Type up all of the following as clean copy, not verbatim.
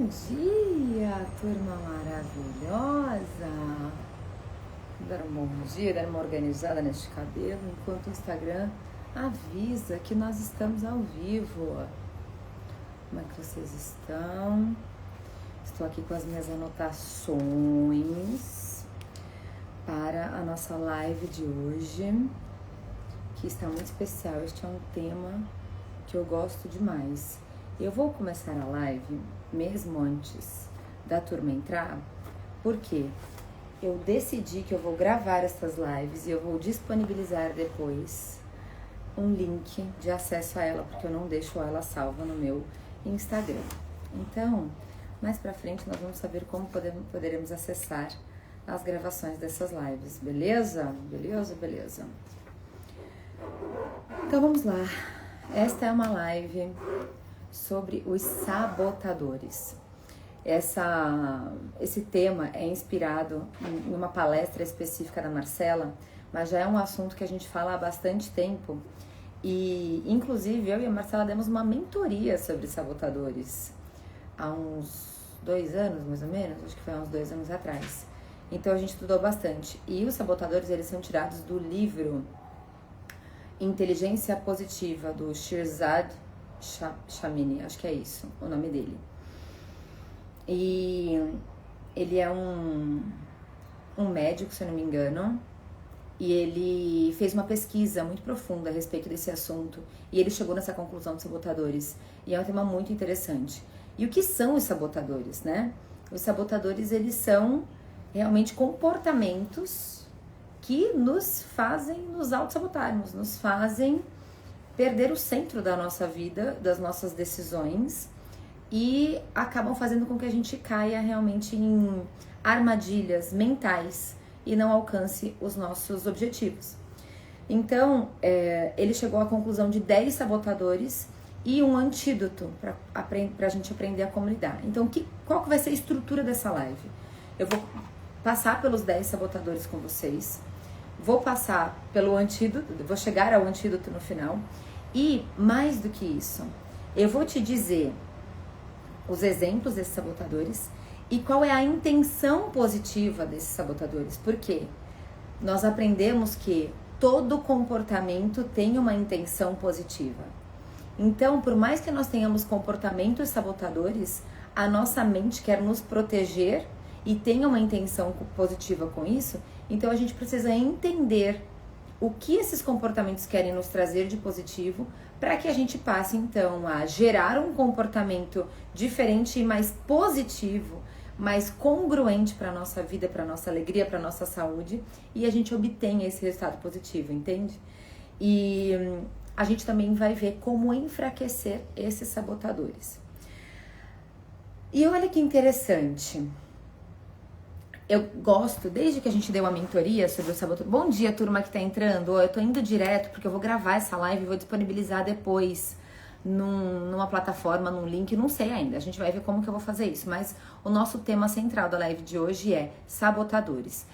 Bom dia, turma maravilhosa! Dar um bom dia, dar uma organizada neste cabelo, enquanto o Instagram avisa que nós estamos ao vivo. Como é que vocês estão? Estou aqui com as minhas anotações para a nossa live de hoje, que está muito especial. Este é um tema que eu gosto demais. Eu vou começar a live mesmo antes da turma entrar, porque eu decidi que eu vou gravar essas lives e eu vou disponibilizar depois um link de acesso a ela, porque eu não deixo ela salva no meu Instagram. Então, mais pra frente nós vamos saber como poderemos acessar as gravações dessas lives, beleza? Beleza. Então vamos lá. Esta é uma live sobre os sabotadores. Esse tema é inspirado em uma palestra específica da Marcela, mas já é um assunto que a gente fala há bastante tempo. E, inclusive, eu e a Marcela demos uma mentoria sobre sabotadores há uns 2 anos, mais ou menos, acho que foi há uns 2 anos atrás. Então, a gente estudou bastante. E os sabotadores, eles são tirados do livro Inteligência Positiva, do Shirzad Chamini, acho que é isso o nome dele. E ele é um médico, se eu não me engano, e ele fez uma pesquisa muito profunda a respeito desse assunto, e ele chegou nessa conclusão dos sabotadores, e é um tema muito interessante. E o que são os sabotadores, né? Os sabotadores, eles são realmente comportamentos que nos fazem nos auto-sabotarmos, nos fazem perder o centro da nossa vida, das nossas decisões, e acabam fazendo com que a gente caia realmente em armadilhas mentais e não alcance os nossos objetivos. Então, ele chegou à conclusão de 10 sabotadores e um antídoto para a gente aprender a como lidar. Então, qual que vai ser a estrutura dessa live? Eu vou passar pelos 10 sabotadores com vocês, vou passar pelo antídoto, vou chegar ao antídoto no final, e mais do que isso, eu vou te dizer os exemplos desses sabotadores e qual é a intenção positiva desses sabotadores. Porque nós aprendemos que todo comportamento tem uma intenção positiva. Então, por mais que nós tenhamos comportamentos sabotadores, a nossa mente quer nos proteger e tem uma intenção positiva com isso, então a gente precisa entender o que esses comportamentos querem nos trazer de positivo, para que a gente passe então a gerar um comportamento diferente e mais positivo, mais congruente para a nossa vida, para a nossa alegria, para a nossa saúde, e a gente obtenha esse resultado positivo, entende? E a gente também vai ver como enfraquecer esses sabotadores. E olha que interessante. Eu gosto, desde que a gente deu uma mentoria sobre o sabotador. Bom dia, turma que tá entrando. Eu tô indo direto porque eu vou gravar essa live e vou disponibilizar depois numa plataforma, num link, não sei ainda. A gente vai ver como que eu vou fazer isso. Mas o nosso tema central da live de hoje é sabotadores.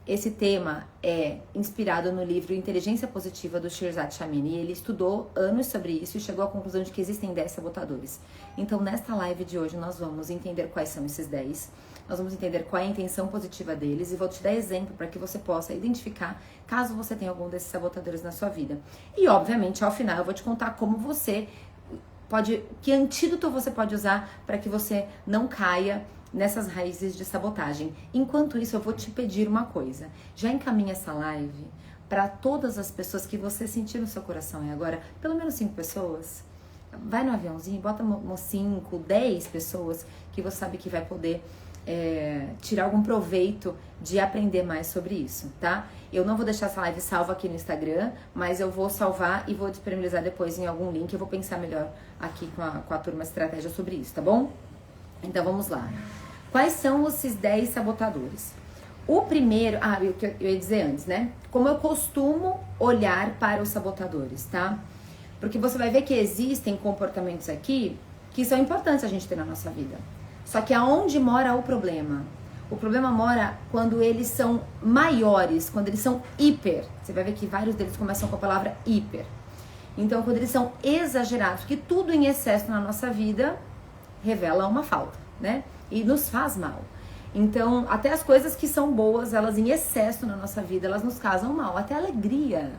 Esse tema é inspirado no livro Inteligência Positiva, do Shirzad Chamini. Ele estudou anos sobre isso e chegou à conclusão de que existem 10 sabotadores. Então, nesta live de hoje, nós vamos entender quais são esses 10. Nós vamos entender qual é a intenção positiva deles e vou te dar exemplo para que você possa identificar caso você tenha algum desses sabotadores na sua vida. E, obviamente, ao final eu vou te contar como você que antídoto você pode usar para que você não caia nessas raízes de sabotagem. Enquanto isso, eu vou te pedir uma coisa. Já encaminha essa live para todas as pessoas que você sentir no seu coração e agora, pelo menos 5 pessoas. Vai no aviãozinho, bota 5, 10 pessoas que você sabe que vai poder tirar algum proveito de aprender mais sobre isso, tá? Eu não vou deixar essa live salva aqui no Instagram, mas eu vou salvar e vou disponibilizar depois em algum link. Eu vou pensar melhor aqui com a turma estratégia sobre isso, tá bom? Então vamos lá. Quais são esses 10 sabotadores? O primeiro, eu ia dizer antes, né? Como eu costumo olhar para os sabotadores, tá? Porque você vai ver que existem comportamentos aqui que são importantes a gente ter na nossa vida. Só que aonde mora o problema? O problema mora quando eles são maiores, quando eles são hiper. Você vai ver que vários deles começam com a palavra hiper. Então, quando eles são exagerados, que tudo em excesso na nossa vida revela uma falta, né? E nos faz mal. Então, até as coisas que são boas, elas em excesso na nossa vida, elas nos causam mal. Até a alegria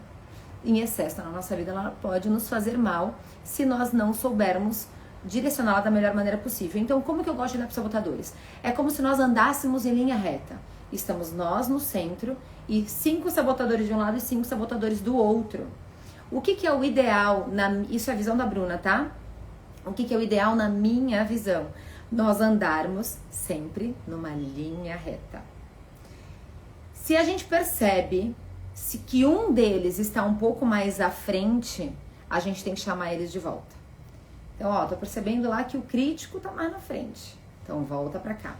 em excesso na nossa vida, ela pode nos fazer mal se nós não soubermos direcioná-la da melhor maneira possível. Então, como que eu gosto de olhar para os sabotadores? É como se nós andássemos em linha reta. Estamos nós no centro e 5 sabotadores de um lado e 5 sabotadores do outro. O que é o ideal? Isso é a visão da Bruna, tá? O que é o ideal na minha visão? Nós andarmos sempre numa linha reta. Se a gente percebe que um deles está um pouco mais à frente, a gente tem que chamar eles de volta. Então, ó, tô percebendo lá que o crítico tá mais na frente. Então, volta pra cá.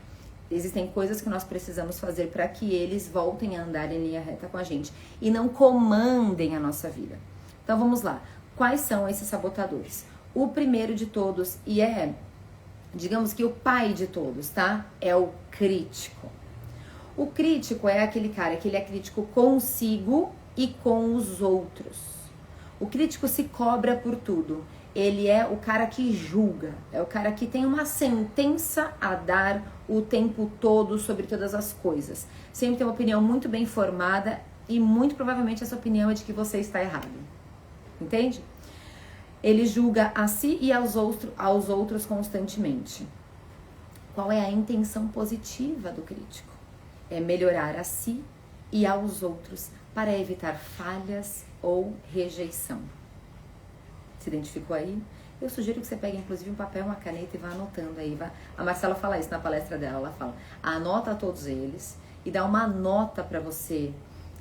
Existem coisas que nós precisamos fazer para que eles voltem a andar em linha reta com a gente e não comandem a nossa vida. Então, vamos lá. Quais são esses sabotadores? O primeiro de todos, e digamos que o pai de todos, tá? É o crítico. O crítico é aquele cara que ele é crítico consigo e com os outros. O crítico se cobra por tudo. Ele é o cara que julga, é o cara que tem uma sentença a dar o tempo todo sobre todas as coisas. Sempre tem uma opinião muito bem formada e muito provavelmente essa opinião é de que você está errado. Entende? Ele julga a si e aos outros constantemente. Qual é a intenção positiva do crítico? É melhorar a si e aos outros para evitar falhas ou rejeição. Se identificou aí? Eu sugiro que você pegue inclusive um papel, uma caneta e vá anotando aí. A Marcela fala isso na palestra dela, ela fala, anota todos eles e dá uma nota para você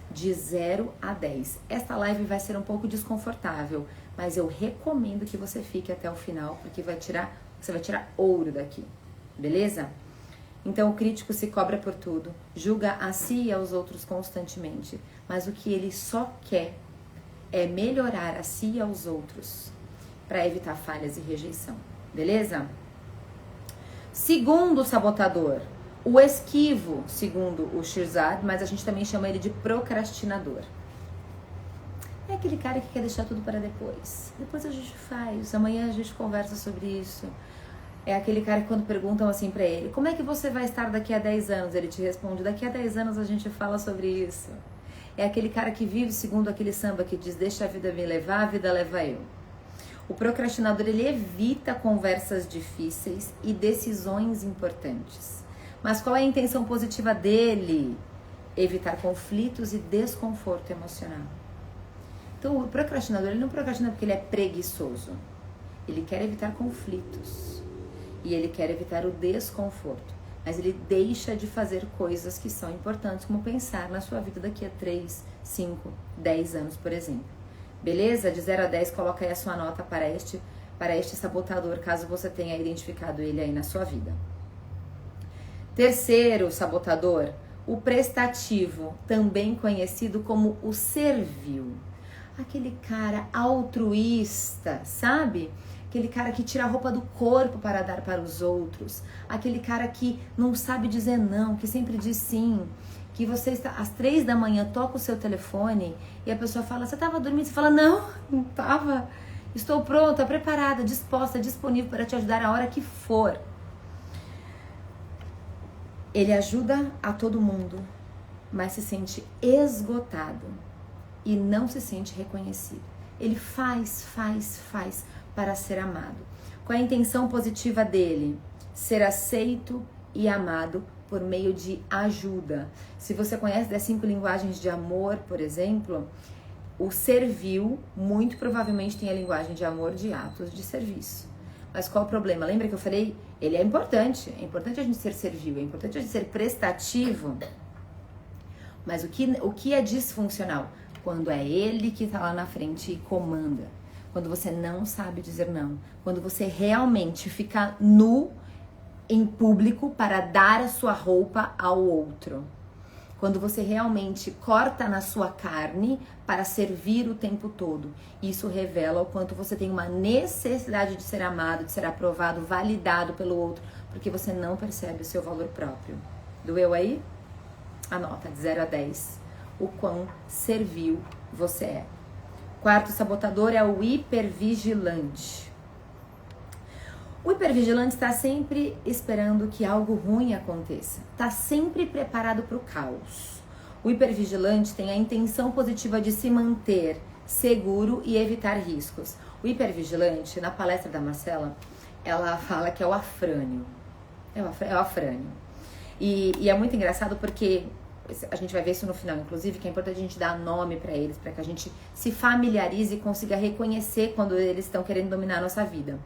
de 0 a 10. Esta live vai ser um pouco desconfortável, mas eu recomendo que você fique até o final, porque você vai tirar ouro daqui, beleza? Então o crítico se cobra por tudo, julga a si e aos outros constantemente, mas o que ele só quer é melhorar a si e aos outros para evitar falhas e rejeição, beleza? Segundo sabotador, o esquivo, segundo o Shirzad, mas a gente também chama ele de procrastinador. É aquele cara que quer deixar tudo para depois. Depois a gente faz, amanhã a gente conversa sobre isso. É aquele cara que quando perguntam assim pra ele, como é que você vai estar daqui a 10 anos? Ele te responde, daqui a 10 anos a gente fala sobre isso. É aquele cara que vive segundo aquele samba que diz, deixa a vida me levar, a vida leva eu. O procrastinador, ele evita conversas difíceis e decisões importantes. Mas qual é a intenção positiva dele? Evitar conflitos e desconforto emocional. Então, o procrastinador, ele não procrastina porque ele é preguiçoso. Ele quer evitar conflitos. E ele quer evitar o desconforto. Mas ele deixa de fazer coisas que são importantes, como pensar na sua vida daqui a 3, 5, 10 anos, por exemplo. Beleza? De 0 a 10, coloca aí a sua nota para este sabotador, caso você tenha identificado ele aí na sua vida. Terceiro sabotador, o prestativo, também conhecido como o servil. Aquele cara altruísta, sabe? Aquele cara que tira a roupa do corpo para dar para os outros. Aquele cara que não sabe dizer não, que sempre diz sim. Que você está às 3 da manhã, toca o seu telefone e a pessoa fala, você estava dormindo? Você fala, não estava. Estou pronta, preparada, disposta, disponível para te ajudar a hora que for. Ele ajuda a todo mundo, mas se sente esgotado e não se sente reconhecido. Ele faz para ser amado. Qual é a intenção positiva dele? Ser aceito e amado por meio de ajuda. Se você conhece das 5 linguagens de amor, por exemplo, o servil muito provavelmente tem a linguagem de amor de atos de serviço. Mas qual o problema? Lembra que eu falei? Ele é importante a gente ser servil, é importante a gente ser prestativo. Mas o que é disfuncional? Quando é ele que está lá na frente e comanda. Quando você não sabe dizer não. Quando você realmente fica nu em público para dar a sua roupa ao outro. Quando você realmente corta na sua carne para servir o tempo todo. Isso revela o quanto você tem uma necessidade de ser amado, de ser aprovado, validado pelo outro, porque você não percebe o seu valor próprio. Doeu aí? Anota, de 0 a 10, o quão servil você é. Quarto sabotador é o hipervigilante. O hipervigilante está sempre esperando que algo ruim aconteça. Está sempre preparado para o caos. O hipervigilante tem a intenção positiva de se manter seguro e evitar riscos. O hipervigilante, na palestra da Marcela, ela fala que é o afrânio. É o afrânio. E é muito engraçado porque a gente vai ver isso no final, inclusive, que é importante a gente dar nome para eles, para que a gente se familiarize e consiga reconhecer quando eles estão querendo dominar a nossa vida.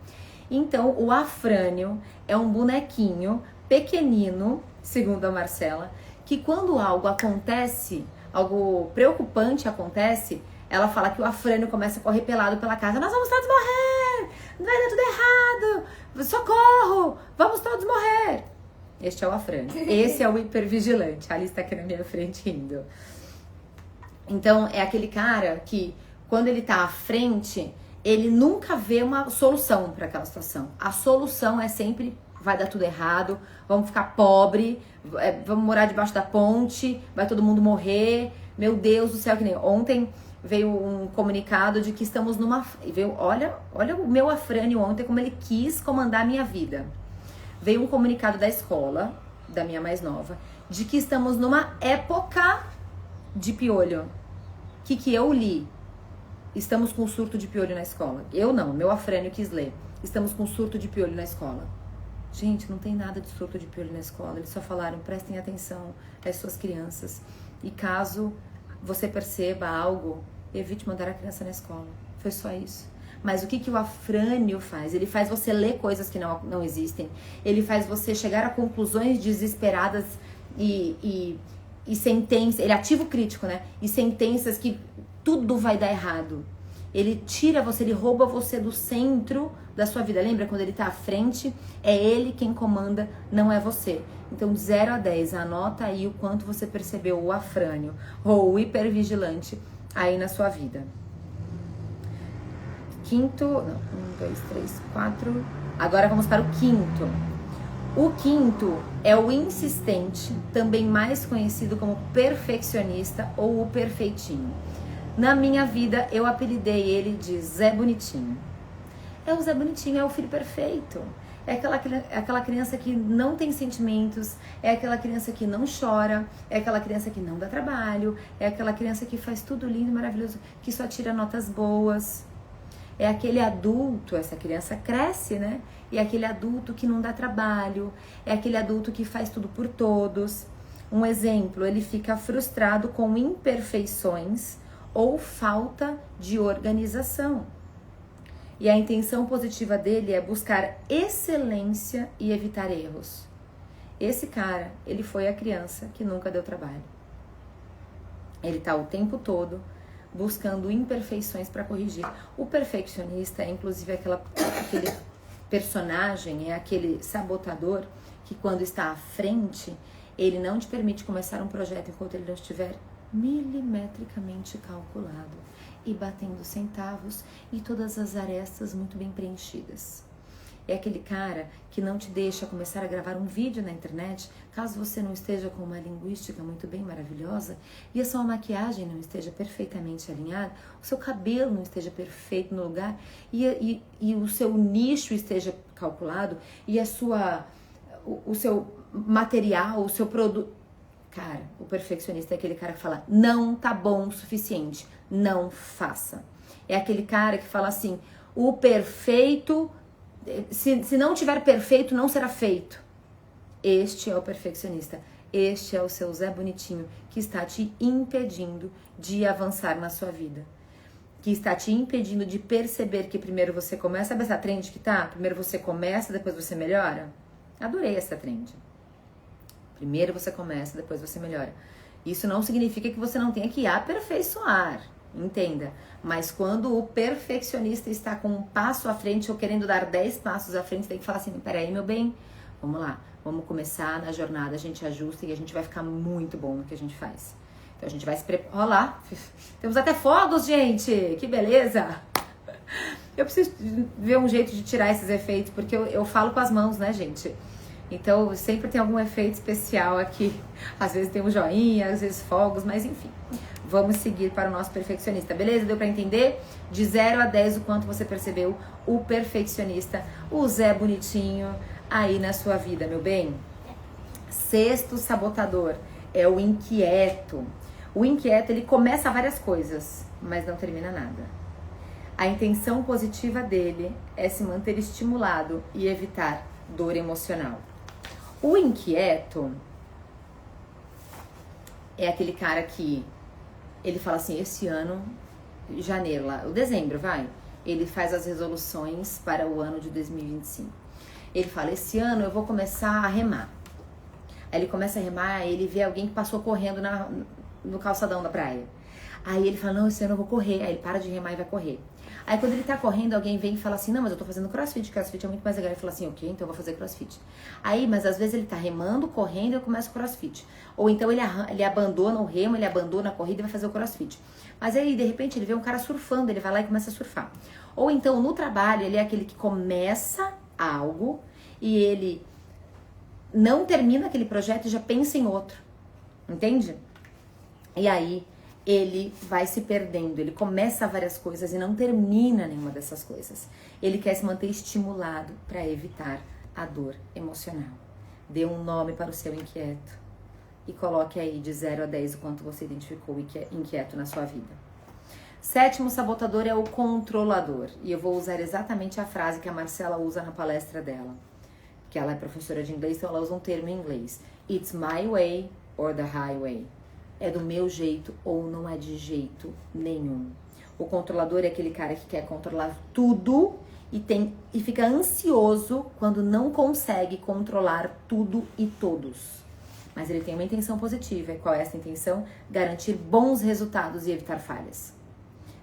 Então, o afrânio é um bonequinho pequenino, segundo a Marcela, que quando algo acontece, algo preocupante acontece, ela fala que o afrânio começa a correr pelado pela casa. Nós vamos todos morrer! Vai dar tudo errado! Socorro! Vamos todos morrer! Este é o afrânio. Esse é o hipervigilante. A Alice tá aqui na minha frente rindo. Então, é aquele cara que, quando ele tá à frente, ele nunca vê uma solução para aquela situação. A solução é sempre, vai dar tudo errado, vamos ficar pobre, vamos morar debaixo da ponte, vai todo mundo morrer, meu Deus do céu, que nem ontem veio um comunicado de que estamos numa... Olha o meu afrânio ontem, como ele quis comandar a minha vida. Veio um comunicado da escola, da minha mais nova, de que estamos numa época de piolho. O que eu li? Estamos com surto de piolho na escola. Eu não, meu afrânio quis ler. Estamos com surto de piolho na escola. Gente, não tem nada de surto de piolho na escola. Eles só falaram, prestem atenção às suas crianças. E caso você perceba algo, evite mandar a criança na escola. Foi só isso. Mas o que o afrânio faz? Ele faz você ler coisas que não existem. Ele faz você chegar a conclusões desesperadas e sentenças. Ele ativa o crítico, né? E sentenças que tudo vai dar errado. Ele tira você, ele rouba você do centro da sua vida. Lembra quando ele tá à frente? É ele quem comanda, não é você. Então, de 0 a 10, anota aí o quanto você percebeu o afrânio ou o hipervigilante aí na sua vida. Quinto, não, 1, 2, 3, 4. Agora vamos para o quinto. O quinto é o insistente, também mais conhecido como perfeccionista ou o perfeitinho. Na minha vida, eu apelidei ele de Zé Bonitinho. O Zé Bonitinho, é o filho perfeito. É aquela criança que não tem sentimentos, é aquela criança que não chora, é aquela criança que não dá trabalho, é aquela criança que faz tudo lindo, maravilhoso, que só tira notas boas. É aquele adulto, essa criança cresce, né? E é aquele adulto que não dá trabalho, é aquele adulto que faz tudo por todos. Um exemplo, ele fica frustrado com imperfeições ou falta de organização. E a intenção positiva dele é buscar excelência e evitar erros. Esse cara, ele foi a criança que nunca deu trabalho. Ele tá o tempo todo buscando imperfeições para corrigir. O perfeccionista é inclusive aquele personagem, é aquele sabotador que quando está à frente, ele não te permite começar um projeto enquanto ele não estiver milimetricamente calculado e batendo centavos e todas as arestas muito bem preenchidas. É aquele cara que não te deixa começar a gravar um vídeo na internet caso você não esteja com uma linguística muito bem maravilhosa e a sua maquiagem não esteja perfeitamente alinhada, o seu cabelo não esteja perfeito no lugar e o seu nicho esteja calculado e o seu material, o seu produto. Cara, o perfeccionista é aquele cara que fala, não tá bom o suficiente, não faça. É aquele cara que fala assim, o perfeito, se não tiver perfeito, não será feito. Este é o perfeccionista, este é o seu Zé Bonitinho, que está te impedindo de avançar na sua vida. Que está te impedindo de perceber que primeiro você começa, sabe essa trend que tá? Primeiro você começa, depois você melhora? Adorei essa trend. Primeiro você começa, depois você melhora. Isso não significa que você não tenha que aperfeiçoar, entenda. Mas quando o perfeccionista está com um passo à frente ou querendo dar 10 passos à frente, tem que falar assim, peraí, meu bem, vamos lá. Vamos começar na jornada, a gente ajusta e a gente vai ficar muito bom no que a gente faz. Então a gente vai se preparar. Olha lá, temos até fogos, gente, que beleza. Eu preciso ver um jeito de tirar esses efeitos, porque eu falo com as mãos, né, gente? Então, sempre tem algum efeito especial aqui. Às vezes tem um joinha, às vezes fogos, mas enfim. Vamos seguir para o nosso perfeccionista, beleza? Deu para entender? De 0 a 10, o quanto você percebeu o perfeccionista, o Zé bonitinho aí na sua vida, meu bem? Sexto sabotador é o inquieto. O inquieto, ele começa várias coisas, mas não termina nada. A intenção positiva dele é se manter estimulado e evitar dor emocional. O inquieto é aquele cara que ele fala assim, esse ano, janeiro lá, o dezembro, vai, ele faz as resoluções para o ano de 2025. Ele fala, esse ano eu vou começar a remar. Aí ele começa a remar, ele vê alguém que passou correndo no calçadão da praia. Aí ele fala, não, esse ano eu vou correr. Aí ele para de remar e vai correr. Aí quando ele tá correndo, alguém vem e fala assim, não, mas eu tô fazendo crossfit é muito mais legal. Ele fala assim, ok, então eu vou fazer crossfit. Aí, mas às vezes ele tá remando, correndo e eu começo o crossfit. Ou então ele abandona o remo, ele abandona a corrida e vai fazer o crossfit. Mas aí, de repente, ele vê um cara surfando, ele vai lá e começa a surfar. Ou então, no trabalho, ele é aquele que começa algo e ele não termina aquele projeto e já pensa em outro. Entende? E aí ele vai se perdendo, ele começa várias coisas e não termina nenhuma dessas coisas. Ele quer se manter estimulado para evitar a dor emocional. Dê um nome para o seu inquieto e coloque aí de 0 a 10 o quanto você identificou inquieto na sua vida. Sétimo sabotador é o controlador. E eu vou usar exatamente a frase que a Marcela usa na palestra dela. Que ela é professora de inglês, então ela usa um termo em inglês. It's my way or the highway. É do meu jeito ou não é de jeito nenhum. O controlador é aquele cara que quer controlar tudo e fica ansioso quando não consegue controlar tudo e todos. Mas ele tem uma intenção positiva. E qual é essa intenção? Garantir bons resultados e evitar falhas.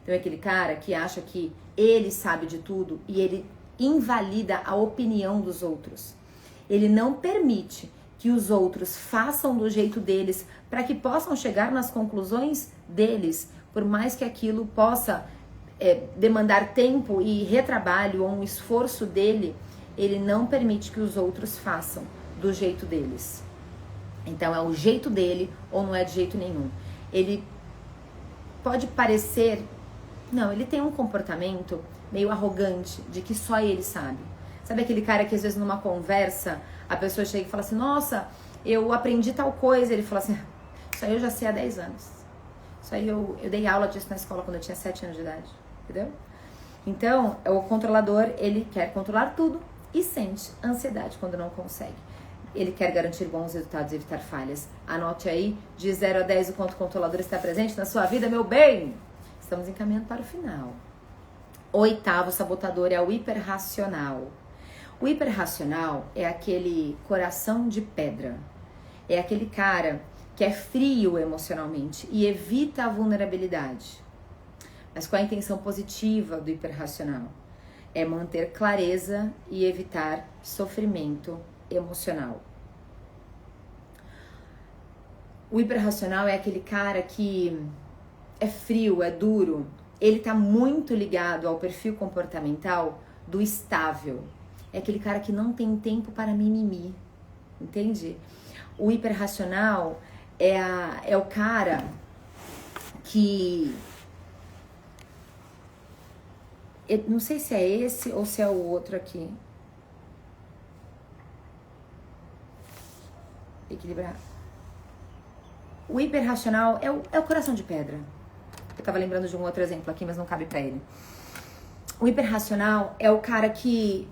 Então é aquele cara que acha que ele sabe de tudo e ele invalida a opinião dos outros. Ele não permite que os outros façam do jeito deles para que possam chegar nas conclusões deles, por mais que aquilo possa demandar tempo e retrabalho ou um esforço dele, ele não permite que os outros façam do jeito deles. Então é o jeito dele ou não é de jeito nenhum. Ele pode parecer... Não, ele tem um comportamento meio arrogante de que só ele sabe. Sabe aquele cara que às vezes numa conversa a pessoa chega e fala assim, nossa, eu aprendi tal coisa. Ele fala assim, isso aí eu já sei há 10 anos. Isso aí eu dei aula disso na escola quando eu tinha 7 anos de idade. Entendeu? Então, o controlador, ele quer controlar tudo e sente ansiedade quando não consegue. Ele quer garantir bons resultados e evitar falhas. Anote aí, de 0 a 10, o quanto o controlador está presente na sua vida, meu bem. Estamos encaminhando para o final. O oitavo sabotador é o hiperracional. O hiperracional é aquele coração de pedra. É aquele cara que é frio emocionalmente e evita a vulnerabilidade. Mas qual é a intenção positiva do hiperracional? É manter clareza e evitar sofrimento emocional. O hiperracional é aquele cara que é frio, é duro. Ele tá muito ligado ao perfil comportamental do estável. É aquele cara que não tem tempo para mimimi, entende? O hiperracional é o cara que... Eu não sei se é esse ou se é o outro aqui. Equilibrar. O hiperracional é o coração de pedra. Eu tava lembrando de um outro exemplo aqui, mas não cabe pra ele. O hiperracional é o cara que...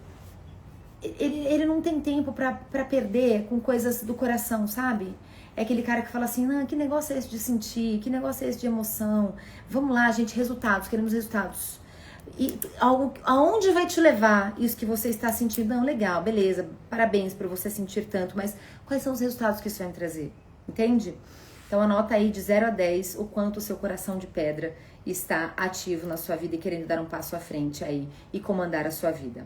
Ele não tem tempo pra perder com coisas do coração, sabe? É aquele cara que fala assim, não, que negócio é esse de sentir? Que negócio é esse de emoção? Vamos lá, gente, resultados, queremos resultados. E aonde vai te levar isso que você está sentindo? Não, legal, beleza, parabéns por você sentir tanto, mas quais são os resultados que isso vai me trazer? Entende? Então anota aí de 0 a 10 o quanto o seu coração de pedra está ativo na sua vida e querendo dar um passo à frente aí e comandar a sua vida.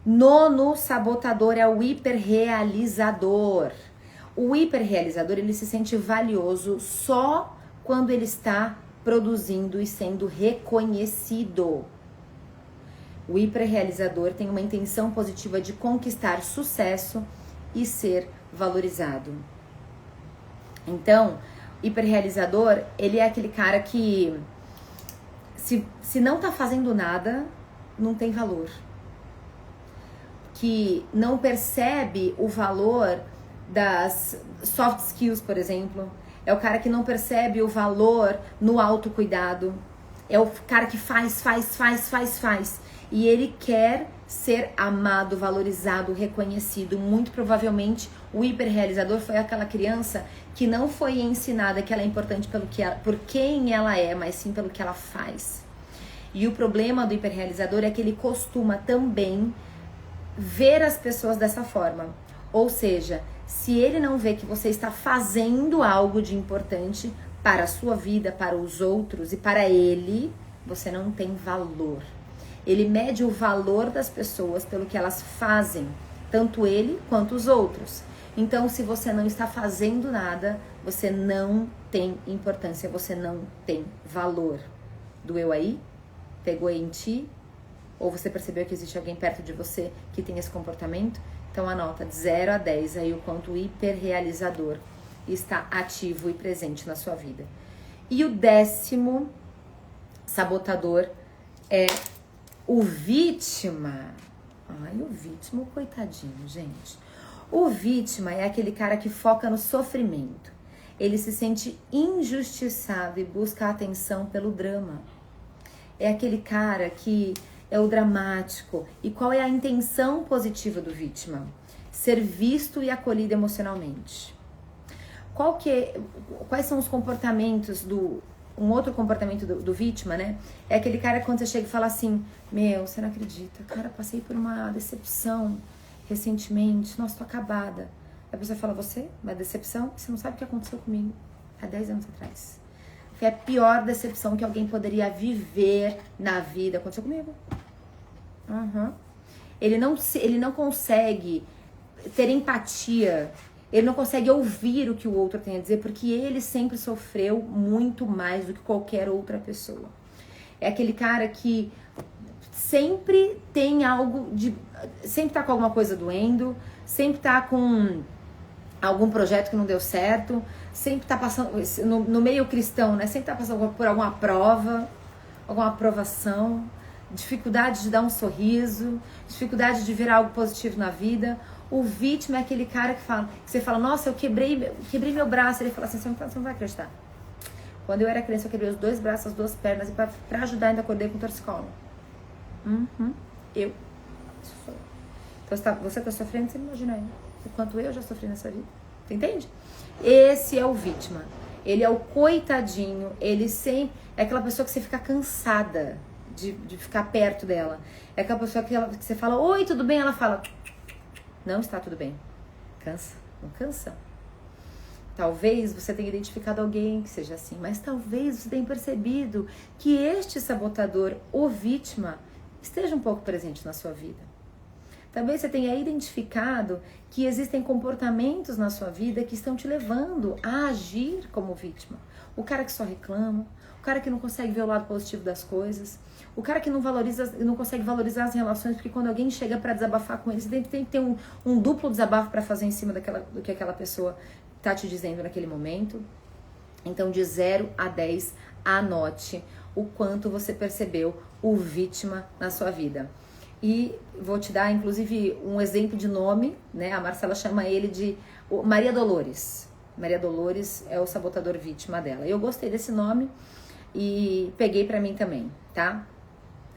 Nono sabotador é o hiperrealizador. O hiperrealizador, ele se sente valioso só quando ele está produzindo e sendo reconhecido. O hiperrealizador tem uma intenção positiva de conquistar sucesso e ser valorizado. Então, hiperrealizador, ele é aquele cara que se não tá fazendo nada, não tem valor. Que não percebe o valor das soft skills, por exemplo. É o cara que não percebe o valor no autocuidado. É o cara que faz. E ele quer ser amado, valorizado, reconhecido. Muito provavelmente o hiperrealizador foi aquela criança que não foi ensinada que ela é importante por quem ela é, mas sim pelo que ela faz. E o problema do hiperrealizador é que ele costuma também ver as pessoas dessa forma. Ou seja, se ele não vê que você está fazendo algo de importante para a sua vida, para os outros e para ele, você não tem valor. Ele mede o valor das pessoas pelo que elas fazem, tanto ele quanto os outros. Então, se você não está fazendo nada, você não tem importância, você não tem valor. Doeu aí? Pegou em ti? Ou você percebeu que existe alguém perto de você que tem esse comportamento? Então anota de 0 a 10 aí o quanto o hiperrealizador está ativo e presente na sua vida. E o 10º sabotador é o vítima. Ai, o vítima, coitadinho, gente. O vítima é aquele cara que foca no sofrimento. Ele se sente injustiçado e busca atenção pelo drama. É aquele cara que é o dramático. E qual é a intenção positiva do vítima? Ser visto e acolhido emocionalmente. Quais são os comportamentos um outro comportamento do vítima, né? É aquele cara que quando você chega e fala assim, meu, você não acredita, cara, passei por uma decepção recentemente, nossa, tô acabada. A pessoa fala, você? Uma decepção? Você não sabe o que aconteceu comigo há 10 anos atrás. Foi a pior decepção que alguém poderia viver na vida. Aconteceu comigo. Ele não consegue ter empatia. Ele não consegue ouvir o que o outro tem a dizer, porque ele sempre sofreu muito mais do que qualquer outra pessoa. É aquele cara que sempre tem algo sempre tá com alguma coisa doendo, sempre tá com algum projeto que não deu certo, sempre tá passando, no meio cristão, né? Sempre tá passando por alguma prova, alguma aprovação, dificuldade de dar um sorriso, dificuldade de ver algo positivo na vida. O vítima é aquele cara que você fala, nossa, eu quebrei meu braço. Ele fala assim, você não vai acreditar. Quando eu era criança, eu quebrei os 2 braços, as 2 pernas, e pra ajudar ainda acordei com torcicolo. Eu. Então, você tá sofrendo, você imagina aí. O quanto eu já sofri nessa vida. Você entende? Esse é o vítima. Ele é o coitadinho. Ele sempre... É aquela pessoa que você fica cansada de ficar perto dela. É aquela pessoa que você fala, oi, tudo bem? Ela fala, não está tudo bem. Cansa. Não cansa? Talvez você tenha identificado alguém que seja assim, mas talvez você tenha percebido que este sabotador, o vítima, esteja um pouco presente na sua vida. Talvez você tenha identificado que existem comportamentos na sua vida que estão te levando a agir como vítima. O cara que só reclama, o cara que não consegue ver o lado positivo das coisas, o cara que não consegue valorizar as relações, porque quando alguém chega para desabafar com ele, você tem que ter um duplo desabafo para fazer em cima do que aquela pessoa tá te dizendo naquele momento. Então, de 0 a 10, anote o quanto você percebeu o vítima na sua vida. E vou te dar, inclusive, um exemplo de nome, né? A Marcela chama ele de Maria Dolores. Maria Dolores é o sabotador vítima dela. Eu gostei desse nome e peguei pra mim também, tá?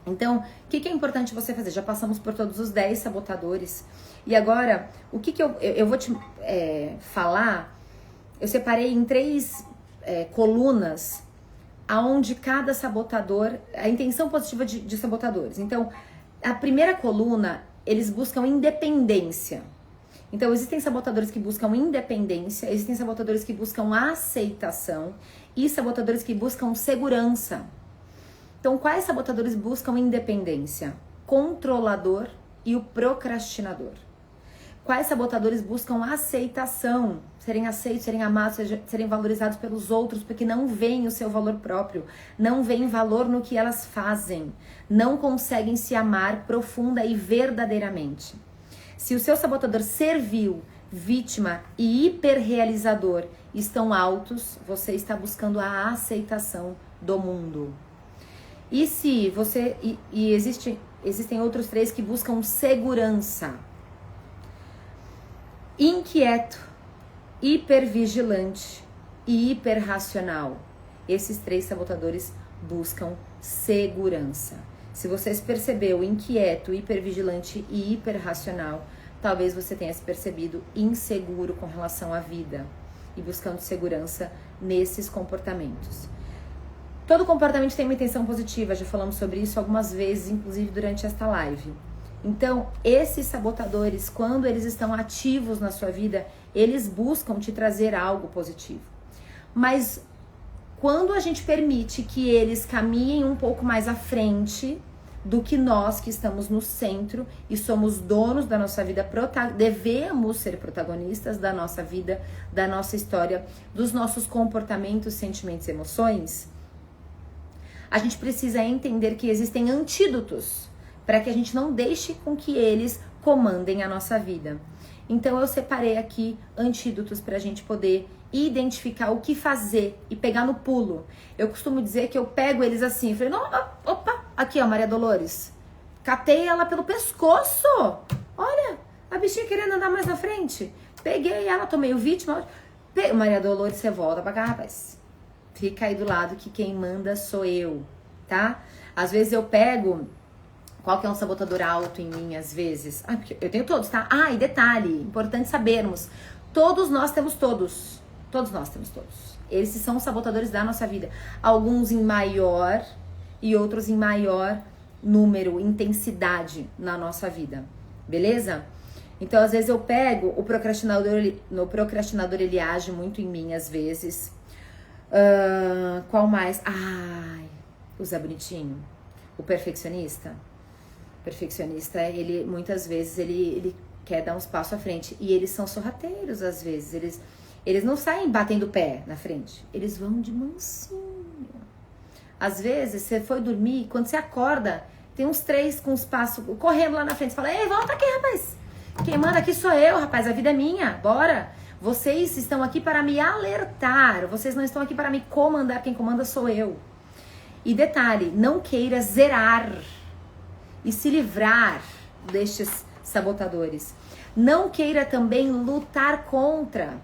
Então, o que é importante você fazer? Já passamos por todos os 10 sabotadores. E agora, o que eu vou te falar? Eu separei em 3 colunas, aonde cada sabotador, a intenção positiva de sabotadores. Então, a primeira coluna, eles buscam independência. Então, existem sabotadores que buscam independência, existem sabotadores que buscam aceitação e sabotadores que buscam segurança. Então, quais sabotadores buscam independência? Controlador e o procrastinador. Quais sabotadores buscam aceitação? Serem aceitos, serem amados, serem valorizados pelos outros, porque não veem o seu valor próprio, não veem valor no que elas fazem, não conseguem se amar profunda e verdadeiramente. Se o seu sabotador servil vítima e hiperrealizador estão altos, você está buscando a aceitação do mundo. E se você existem outros 3 que buscam segurança. Inquieto, hipervigilante e hiperracional. Esses 3 sabotadores buscam segurança. Se você se percebeu inquieto, hipervigilante e hiperracional, talvez você tenha se percebido inseguro com relação à vida e buscando segurança nesses comportamentos. Todo comportamento tem uma intenção positiva, já falamos sobre isso algumas vezes, inclusive durante esta live. Então, esses sabotadores, quando eles estão ativos na sua vida, eles buscam te trazer algo positivo. Mas quando a gente permite que eles caminhem um pouco mais à frente do que nós que estamos no centro e somos donos da nossa vida, devemos ser protagonistas da nossa vida, da nossa história, dos nossos comportamentos, sentimentos e emoções, a gente precisa entender que existem antídotos para que a gente não deixe com que eles comandem a nossa vida. Então eu separei aqui antídotos para a gente poder identificar o que fazer e pegar no pulo. Eu costumo dizer que eu pego eles assim, falei, não, opa, aqui ó, Maria Dolores, catei ela pelo pescoço, olha, a bichinha querendo andar mais na frente, peguei ela, tomei o vítima, Maria Dolores, você volta pra cá, rapaz, fica aí do lado que quem manda sou eu, tá? Às vezes eu pego, qual que é um sabotador alto em mim, às vezes? Porque eu tenho todos, tá? E detalhe, importante sabermos, todos nós temos todos. Todos nós temos todos. Esses são os sabotadores da nossa vida. Alguns em maior e outros em maior número, intensidade na nossa vida. Beleza? Então, às vezes eu pego o procrastinador, ele age muito em mim, às vezes. Qual mais? O Zé Bonitinho. O perfeccionista. O perfeccionista, ele muitas vezes, ele quer dar uns passos à frente. E eles são sorrateiros, às vezes. Eles não saem batendo o pé na frente. Eles vão de mansinho. Às vezes, você foi dormir, quando você acorda, tem uns 3 com os passos correndo lá na frente. Você fala, ei, volta aqui, rapaz. Quem manda aqui sou eu, rapaz. A vida é minha. Bora. Vocês estão aqui para me alertar. Vocês não estão aqui para me comandar. Quem comanda sou eu. E detalhe, não queira zerar e se livrar destes sabotadores. Não queira também lutar contra.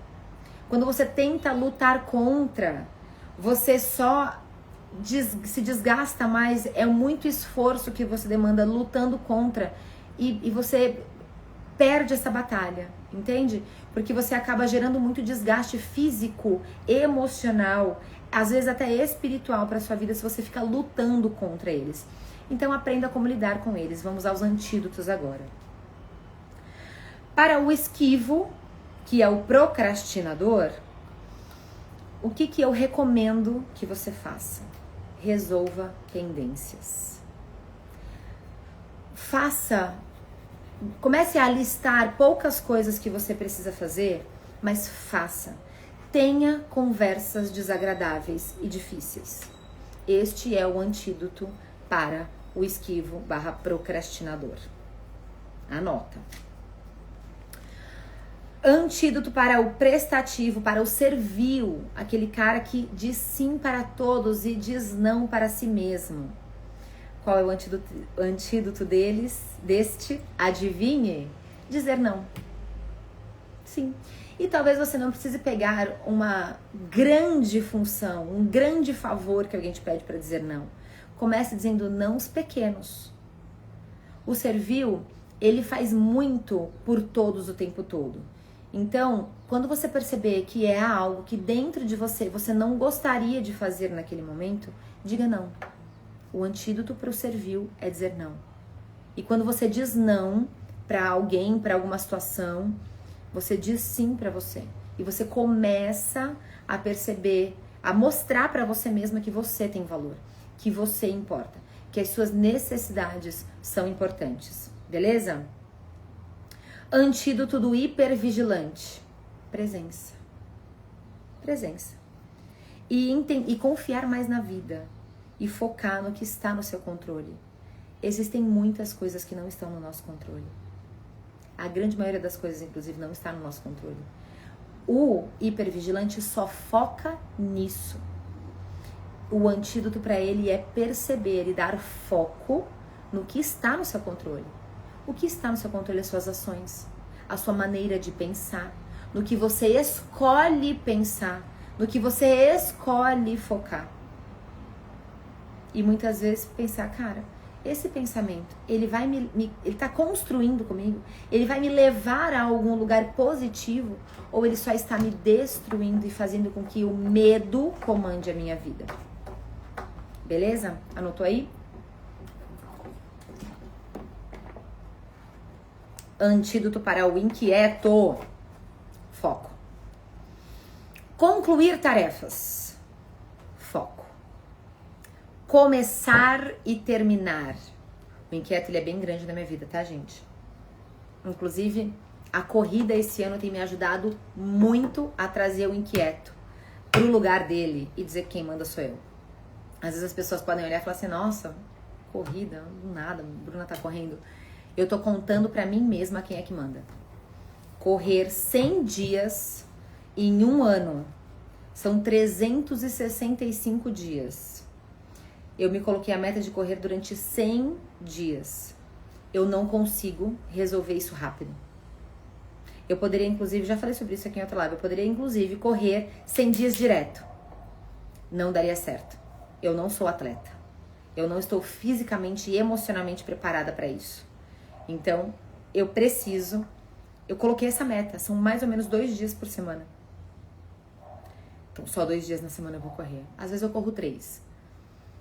Quando você tenta lutar contra, você só se desgasta mais, é muito esforço que você demanda lutando contra e você perde essa batalha, entende? Porque você acaba gerando muito desgaste físico, emocional, às vezes até espiritual para sua vida se você fica lutando contra eles. Então aprenda como lidar com eles. Vamos aos antídotos agora. Para o esquivo, que é o procrastinador, o que eu recomendo que você faça? Resolva pendências. Comece a listar poucas coisas que você precisa fazer, mas faça. Tenha conversas desagradáveis e difíceis. Este é o antídoto para o esquivo/procrastinador. Anota. Antídoto para o prestativo, para o servil, aquele cara que diz sim para todos e diz não para si mesmo. Qual é o antídoto deste? Adivinhe? Dizer não. Sim. E talvez você não precise pegar uma grande função, um grande favor que alguém te pede para dizer não. Comece dizendo nãos pequenos. O servil, ele faz muito por todos o tempo todo. Então, quando você perceber que é algo que dentro de você não gostaria de fazer naquele momento, diga não. O antídoto para o servil é dizer não. E quando você diz não para alguém, para alguma situação, você diz sim para você. E você começa a perceber, a mostrar para você mesma que você tem valor, que você importa, que as suas necessidades são importantes. Beleza? Antídoto do hipervigilante. Presença. Presença. E confiar mais na vida. E focar no que está no seu controle. Existem muitas coisas que não estão no nosso controle. A grande maioria das coisas, inclusive, não está no nosso controle. O hipervigilante só foca nisso. O antídoto para ele é perceber e dar foco no que está no seu controle. O que está no seu controle é suas ações, a sua maneira de pensar, no que você escolhe pensar, no que você escolhe focar. E muitas vezes pensar, cara, esse pensamento, ele vai ele tá construindo comigo, ele vai me levar a algum lugar positivo, ou ele só está me destruindo e fazendo com que o medo comande a minha vida. Beleza? Anotou aí? Antídoto para o inquieto. Foco. Concluir tarefas. Foco. Começar e terminar. O inquieto, ele é bem grande na minha vida, tá, gente? Inclusive, a corrida esse ano tem me ajudado muito a trazer o inquieto pro lugar dele e dizer que quem manda sou eu. Às vezes as pessoas podem olhar e falar assim, nossa, corrida, nada, Bruna tá correndo. Eu tô contando pra mim mesma quem é que manda. Correr 100 dias em um ano são 365 dias. Eu me coloquei a meta de correr durante 100 dias. Eu não consigo resolver isso rápido. Eu poderia, inclusive, já falei sobre isso aqui em outra live, eu poderia, inclusive, correr 100 dias direto. Não daria certo. Eu não sou atleta. Eu não estou fisicamente e emocionalmente preparada para isso. Então, eu coloquei essa meta. São mais ou menos 2 dias por semana. Então, só 2 dias na semana eu vou correr. Às vezes eu corro 3.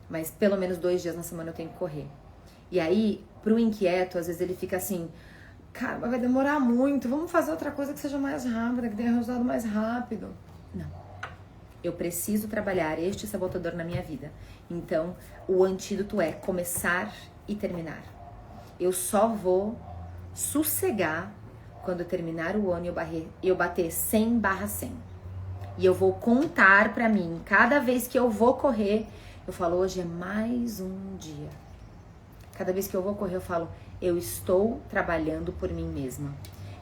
Mas pelo menos 2 dias na semana eu tenho que correr. E aí, pro inquieto, às vezes ele fica assim, cara, vai demorar muito, vamos fazer outra coisa que seja mais rápida, que tenha resultado mais rápido. Não. Eu preciso trabalhar este sabotador na minha vida. Então, o antídoto é começar e terminar. Eu só vou sossegar quando eu terminar o ano e eu bater 100/100. E eu vou contar pra mim, cada vez que eu vou correr, eu falo, hoje é mais um dia. Cada vez que eu vou correr, eu falo, eu estou trabalhando por mim mesma.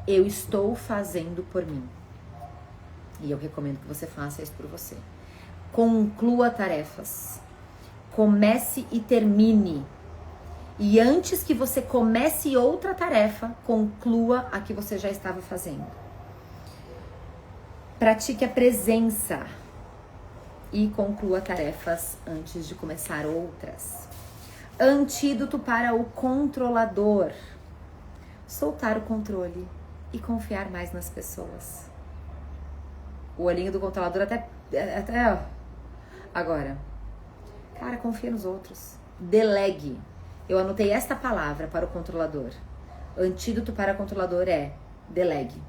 Eu estou fazendo por mim. E eu recomendo que você faça isso por você. Conclua tarefas. Comece e termine. E antes que você comece outra tarefa, conclua a que você já estava fazendo. Pratique a presença. E conclua tarefas antes de começar outras. Antídoto para o controlador. Soltar o controle e confiar mais nas pessoas. O olhinho do controlador até ó. Agora, cara, confia nos outros. Delegue. Eu anotei esta palavra para o controlador. Antídoto para o controlador é delegue.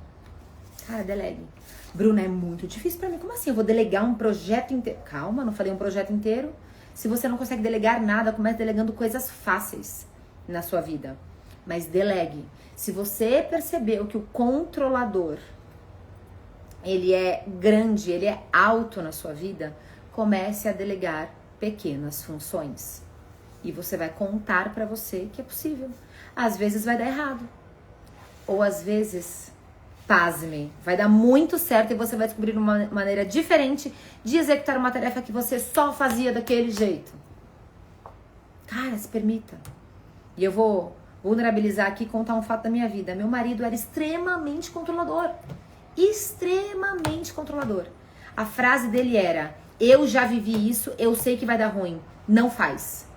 Cara, delegue. Bruna, é muito difícil pra mim. Como assim? Eu vou delegar um projeto inteiro? Calma, não falei um projeto inteiro. Se você não consegue delegar nada, comece delegando coisas fáceis na sua vida. Mas delegue. Se você percebeu que o controlador, ele é grande, ele é alto na sua vida, comece a delegar pequenas funções. E você vai contar pra você que é possível. Às vezes vai dar errado. Ou às vezes, pasme, vai dar muito certo e você vai descobrir uma maneira diferente de executar uma tarefa que você só fazia daquele jeito. Cara, se permita. E eu vou vulnerabilizar aqui e contar um fato da minha vida. Meu marido era extremamente controlador. Extremamente controlador. A frase dele era, eu já vivi isso, eu sei que vai dar ruim. Não faz.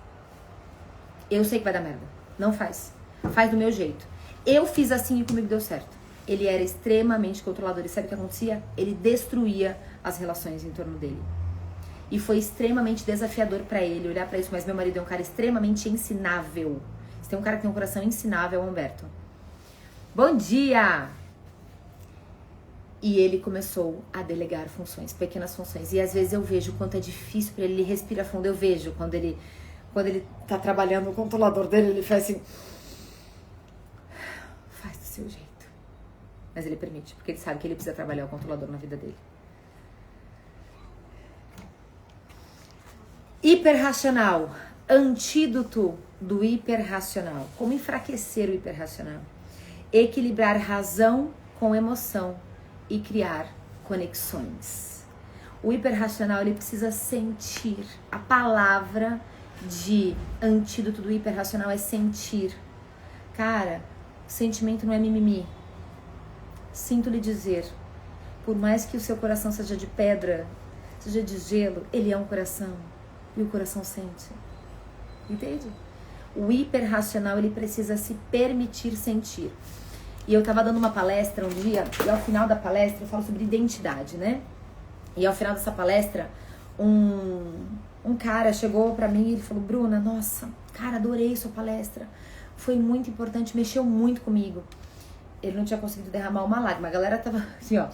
Eu sei que vai dar merda. Não faz. Faz do meu jeito. Eu fiz assim e comigo deu certo. Ele era extremamente controlador. E sabe o que acontecia? Ele destruía as relações em torno dele. E foi extremamente desafiador pra ele olhar pra isso. Mas meu marido é um cara extremamente ensinável. Se tem um cara que tem um coração ensinável, é o Humberto. Bom dia! E ele começou a delegar funções, pequenas funções. E às vezes eu vejo o quanto é difícil pra ele. Ele respira fundo. Eu vejo quando ele tá trabalhando, o controlador dele, ele faz assim... Faz do seu jeito. Mas ele permite, porque ele sabe que ele precisa trabalhar o controlador na vida dele. Hiperracional. Antídoto do hiperracional. Como enfraquecer o hiperracional? equilibrar razão com emoção e criar conexões. O hiperracional, ele precisa sentir. A palavra de antídoto do hiperracional é sentir. Cara, sentimento não é mimimi. Sinto lhe dizer, por mais que o seu coração seja de pedra, seja de gelo, ele é um coração. E o coração sente. Entende? O hiperracional, ele precisa se permitir sentir. E eu tava dando uma palestra um dia, e ao final da palestra eu falo sobre identidade, né? E ao final dessa palestra, um cara chegou pra mim e ele falou, Bruna, nossa, cara, adorei sua palestra. Foi muito importante, mexeu muito comigo. Ele não tinha conseguido derramar uma lágrima. A galera tava assim, ó,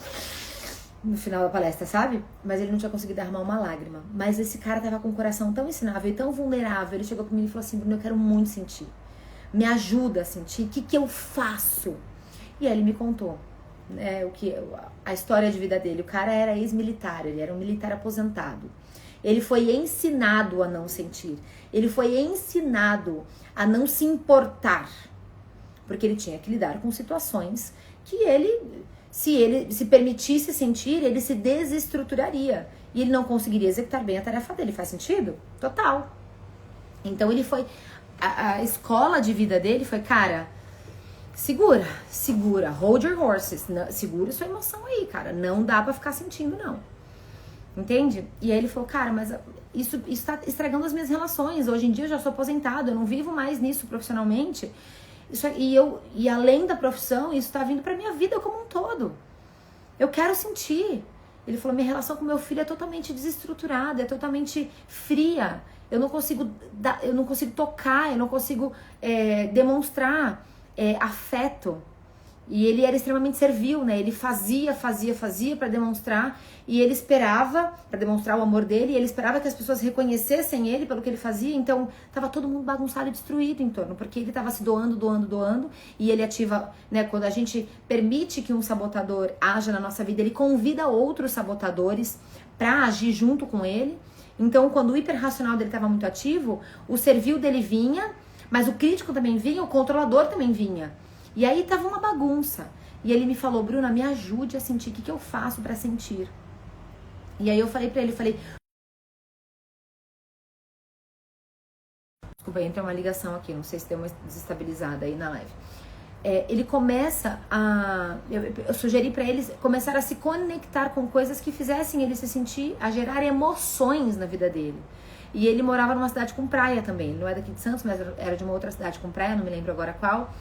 no final da palestra, sabe? Mas ele não tinha conseguido derramar uma lágrima. Mas esse cara tava com o coração tão ensinável e tão vulnerável. Ele chegou pra mim e falou assim, Bruna, eu quero muito sentir. Me ajuda a sentir. O que eu faço? E aí ele me contou, né, a história de vida dele. O cara era ex-militar, ele era um militar aposentado. Ele foi ensinado a não sentir. Ele foi ensinado a não se importar. Porque ele tinha que lidar com situações que ele se permitisse sentir, ele se desestruturaria. E ele não conseguiria executar bem a tarefa dele. Faz sentido? Total. Então ele foi... A escola de vida dele foi, cara, segura, hold your horses. Segura sua emoção aí, cara. Não dá pra ficar sentindo, não. Entende? E aí ele falou, cara, mas isso tá estragando as minhas relações. Hoje em dia eu já sou aposentado, eu não vivo mais nisso profissionalmente. E além da profissão, isso tá vindo pra minha vida como um todo. Eu quero sentir. Ele falou, minha relação com meu filho é totalmente desestruturada, é totalmente fria. Eu não consigo tocar, eu não consigo demonstrar afeto. E ele era extremamente servil, né? Ele fazia para demonstrar, e ele esperava, para demonstrar o amor dele, e ele esperava que as pessoas reconhecessem ele pelo que ele fazia. Então, tava todo mundo bagunçado e destruído em torno, porque ele tava se doando, e ele ativa, né? Quando a gente permite que um sabotador haja na nossa vida, ele convida outros sabotadores para agir junto com ele. Então, quando o hiperracional dele estava muito ativo, o servil dele vinha, mas o crítico também vinha, o controlador também vinha. E aí tava uma bagunça. E ele me falou, Bruna, me ajude a sentir. O que eu faço pra sentir? E aí eu falei pra ele, desculpa, entra uma ligação aqui, não sei se deu uma desestabilizada aí na live. Ele começa a... Eu sugeri pra eles começar a se conectar com coisas que fizessem ele se sentir, a gerar emoções na vida dele. E ele morava numa cidade com praia também. Ele não é daqui de Santos, mas era de uma outra cidade com praia, não me lembro agora qual.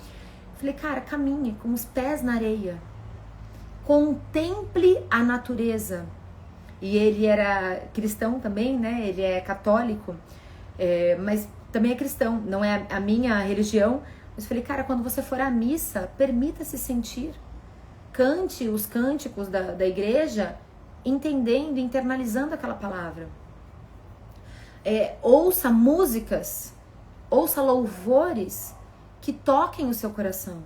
Falei, cara, caminhe com os pés na areia. Contemple a natureza. E ele era cristão também, né? Ele é católico, mas também é cristão. Não é a minha religião. Mas falei, cara, quando você for à missa, permita-se sentir. Cante os cânticos da igreja, entendendo, internalizando aquela palavra. Ouça músicas, ouça louvores que toquem o seu coração.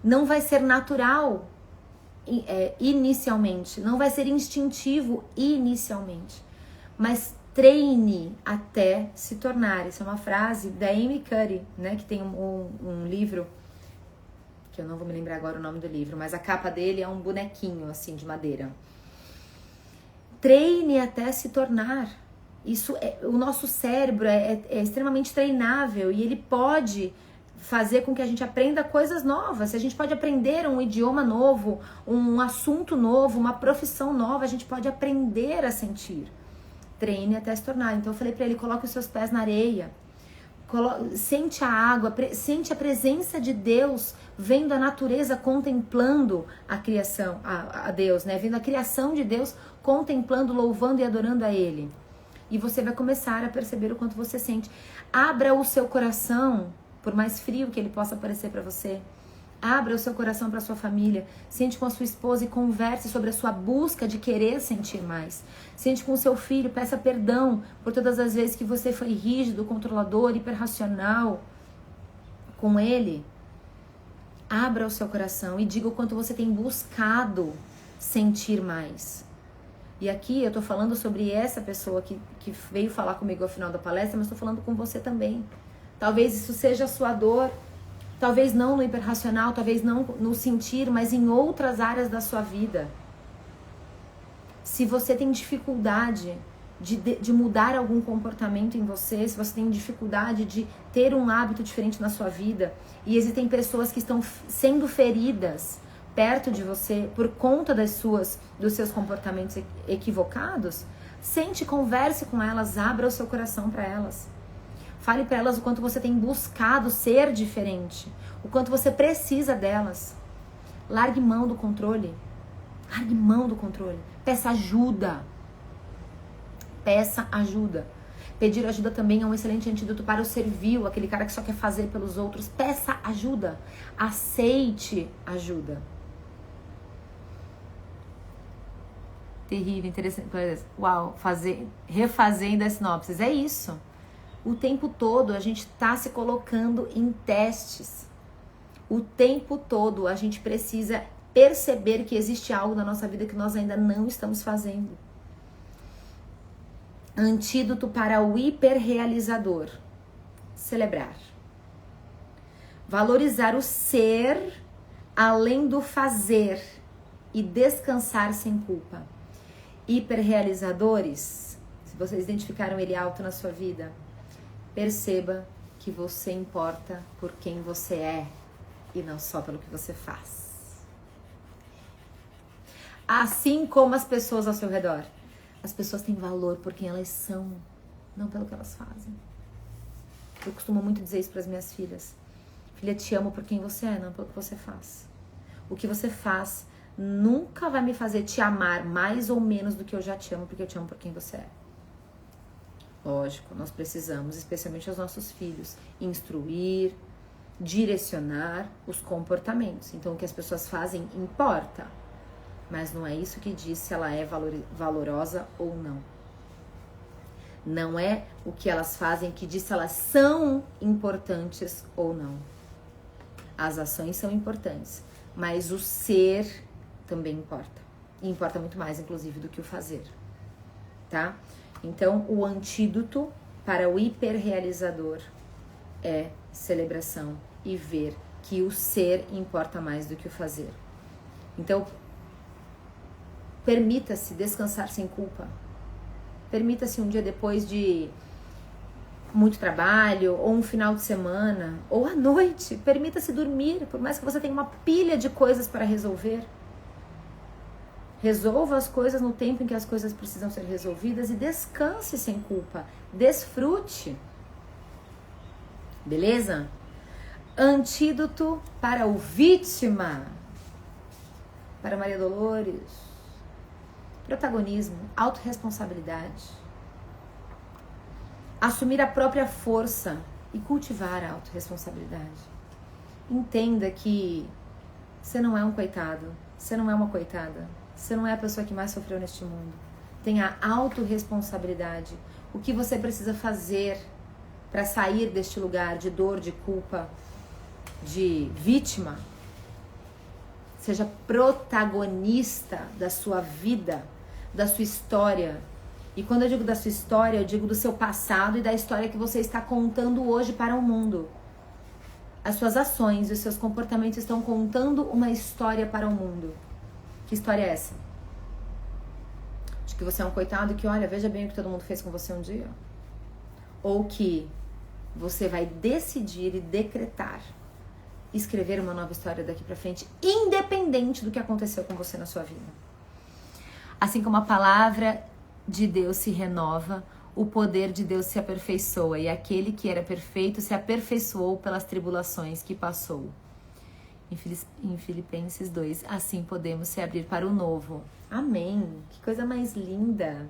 Não vai ser natural inicialmente, não vai ser instintivo inicialmente, mas treine até se tornar. Isso é uma frase da Amy Cuddy, né, que tem um livro, que eu não vou me lembrar agora o nome do livro, mas a capa dele é um bonequinho assim de madeira. Treine até se tornar. Isso o nosso cérebro é extremamente treinável, e ele pode fazer com que a gente aprenda coisas novas. Se a gente pode aprender um idioma novo, um assunto novo, uma profissão nova, a gente pode aprender a sentir. Treine até se tornar. Então eu falei pra ele, coloque os seus pés na areia, sente a água, sente a presença de Deus, vendo a natureza, contemplando a criação, a Deus, né? Vendo a criação de Deus, contemplando, louvando e adorando a Ele. E você vai começar a perceber o quanto você sente. Abra o seu coração, por mais frio que ele possa parecer para você. Abra o seu coração para sua família. Sente com a sua esposa e converse sobre a sua busca de querer sentir mais. Sente com o seu filho, peça perdão por todas as vezes que você foi rígido, controlador, hiperracional com ele. Abra o seu coração e diga o quanto você tem buscado sentir mais. E aqui eu tô falando sobre essa pessoa que veio falar comigo ao final da palestra, mas tô falando com você também. Talvez isso seja a sua dor, Talvez não no hiperracional, talvez não no sentir, mas em outras áreas da sua vida. Se você tem dificuldade de mudar algum comportamento em você, se você tem dificuldade de ter um hábito diferente na sua vida, e existem pessoas que estão sendo feridas perto de você por conta dos seus comportamentos equivocados, sente, converse com elas, abra o seu coração para elas. Fale para elas o quanto você tem buscado ser diferente, o quanto você precisa delas. Largue mão do controle. Largue mão do controle. Peça ajuda. Peça ajuda. Pedir ajuda também é um excelente antídoto para o servil, aquele cara que só quer fazer pelos outros. Peça ajuda. Aceite ajuda. Terrível, interessante. Uau, refazendo a sinopse. É isso. O tempo todo a gente está se colocando em testes. O tempo todo a gente precisa perceber que existe algo na nossa vida que nós ainda não estamos fazendo. Antídoto para o hiperrealizador. Celebrar. Valorizar o ser além do fazer e descansar sem culpa. Hiperrealizadores, se vocês identificaram ele alto na sua vida, perceba que você importa por quem você é e não só pelo que você faz. Assim como as pessoas ao seu redor. As pessoas têm valor por quem elas são, não pelo que elas fazem. Eu costumo muito dizer isso para as minhas filhas. Filha, te amo por quem você é, não pelo que você faz. O que você faz nunca vai me fazer te amar mais ou menos do que eu já te amo, porque eu te amo por quem você é. Lógico, nós precisamos, especialmente os nossos filhos, instruir, direcionar os comportamentos. Então, o que as pessoas fazem importa. Mas não é isso que diz se ela é valorosa ou não. Não é o que elas fazem que diz se elas são importantes ou não. As ações são importantes, mas o ser também importa. E importa muito mais, inclusive, do que o fazer. Tá? Então, o antídoto para o hiperrealizador é celebração e ver que o ser importa mais do que o fazer. Então, permita-se descansar sem culpa. Permita-se um dia depois de muito trabalho, ou um final de semana, ou à noite. Permita-se dormir, por mais que você tenha uma pilha de coisas para resolver. Resolva as coisas no tempo em que as coisas precisam ser resolvidas e descanse sem culpa. Desfrute. Beleza? Antídoto para o vítima. Para Maria Dolores. Protagonismo, autorresponsabilidade. Assumir a própria força e cultivar a autorresponsabilidade. Entenda que você não é um coitado, você não é uma coitada, você não é a pessoa que mais sofreu neste mundo. Tenha autorresponsabilidade. O que você precisa fazer para sair deste lugar de dor, de culpa, de vítima? Seja protagonista da sua vida, da sua história. E quando eu digo da sua história, eu digo do seu passado e da história que você está contando hoje para o mundo. As suas ações e os seus comportamentos estão contando uma história para o mundo. Que história é essa? De que você é um coitado e que, olha, veja bem o que todo mundo fez com você um dia. Ou que você vai decidir e decretar escrever uma nova história daqui pra frente, independente do que aconteceu com você na sua vida. Assim como a palavra de Deus se renova, o poder de Deus se aperfeiçoa, e aquele que era perfeito se aperfeiçoou pelas tribulações que passou. Em Filipenses 2, assim podemos se abrir para o novo. Amém! Que coisa mais linda!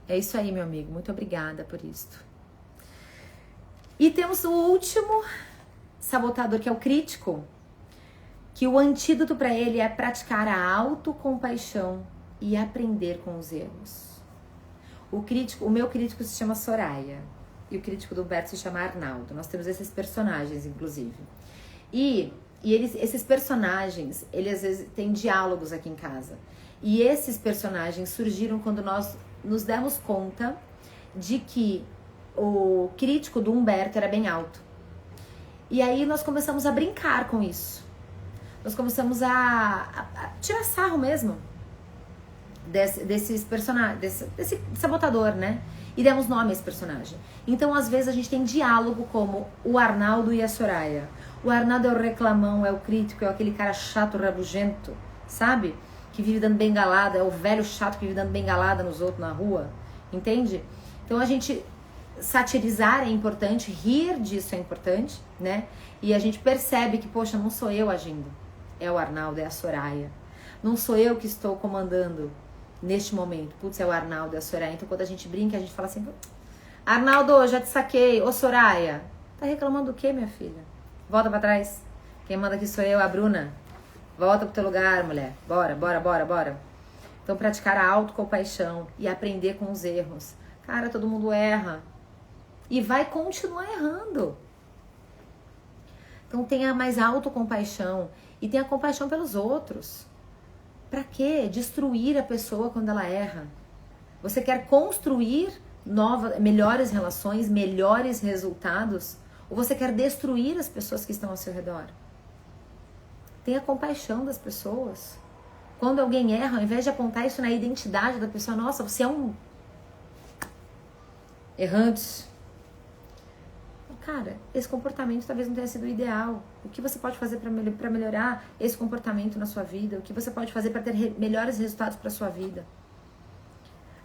É isso aí, meu amigo. Muito obrigada por isto. E temos o último sabotador, que é o crítico, que o antídoto para ele é praticar a autocompaixão e aprender com os erros. O meu crítico se chama Soraya e o crítico do Humberto se chama Arnaldo. Nós temos esses personagens, inclusive. E esses personagens, eles às vezes têm diálogos aqui em casa. E esses personagens surgiram quando nós nos demos conta de que o crítico do Humberto era bem alto. E aí nós começamos a brincar com isso. Nós começamos a tirar sarro mesmo desses personagens, desse sabotador, né? E demos nome a esse personagem. Então, às vezes, a gente tem diálogo como o Arnaldo e a Soraya. O Arnaldo é o reclamão, é o crítico, é aquele cara chato, rabugento, sabe? Que vive dando bengalada, é o velho chato que vive dando bengalada nos outros na rua, entende? Então, a gente satirizar é importante, rir disso é importante, né? E a gente percebe que, poxa, não sou eu agindo. É o Arnaldo, é a Soraya. Não sou eu que estou comandando neste momento. Putz, é o Arnaldo, é a Soraya. Então, quando a gente brinca, a gente fala assim: Arnaldo, já te saquei. Ô, Soraya, tá reclamando do quê, minha filha? Volta pra trás. Quem manda aqui sou eu, a Bruna. Volta pro teu lugar, mulher. Bora, bora, bora, bora. Então, praticar a autocompaixão e aprender com os erros. Cara, todo mundo erra. E vai continuar errando. Então, tenha mais autocompaixão. E tenha compaixão pelos outros. Pra quê? Destruir a pessoa quando ela erra. Você quer construir melhores relações, melhores resultados? Ou você quer destruir as pessoas que estão ao seu redor? Tenha compaixão das pessoas. Quando alguém erra, ao invés de apontar isso na identidade da pessoa, nossa, você é um errante. Cara, esse comportamento talvez não tenha sido o ideal. O que você pode fazer para melhorar esse comportamento na sua vida? O que você pode fazer para ter melhores resultados para sua vida?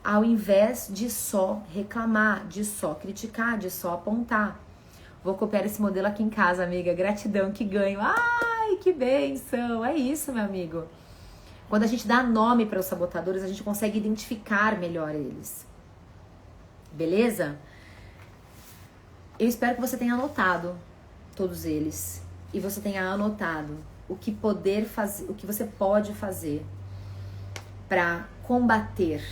Ao invés de só reclamar, de só criticar, de só apontar. Vou copiar esse modelo aqui em casa, amiga. Gratidão, que ganho. Ai, que bênção. É isso, meu amigo. Quando a gente dá nome para os sabotadores, a gente consegue identificar melhor eles. Beleza? Eu espero que você tenha anotado todos eles. E você tenha anotado o que você pode fazer para combater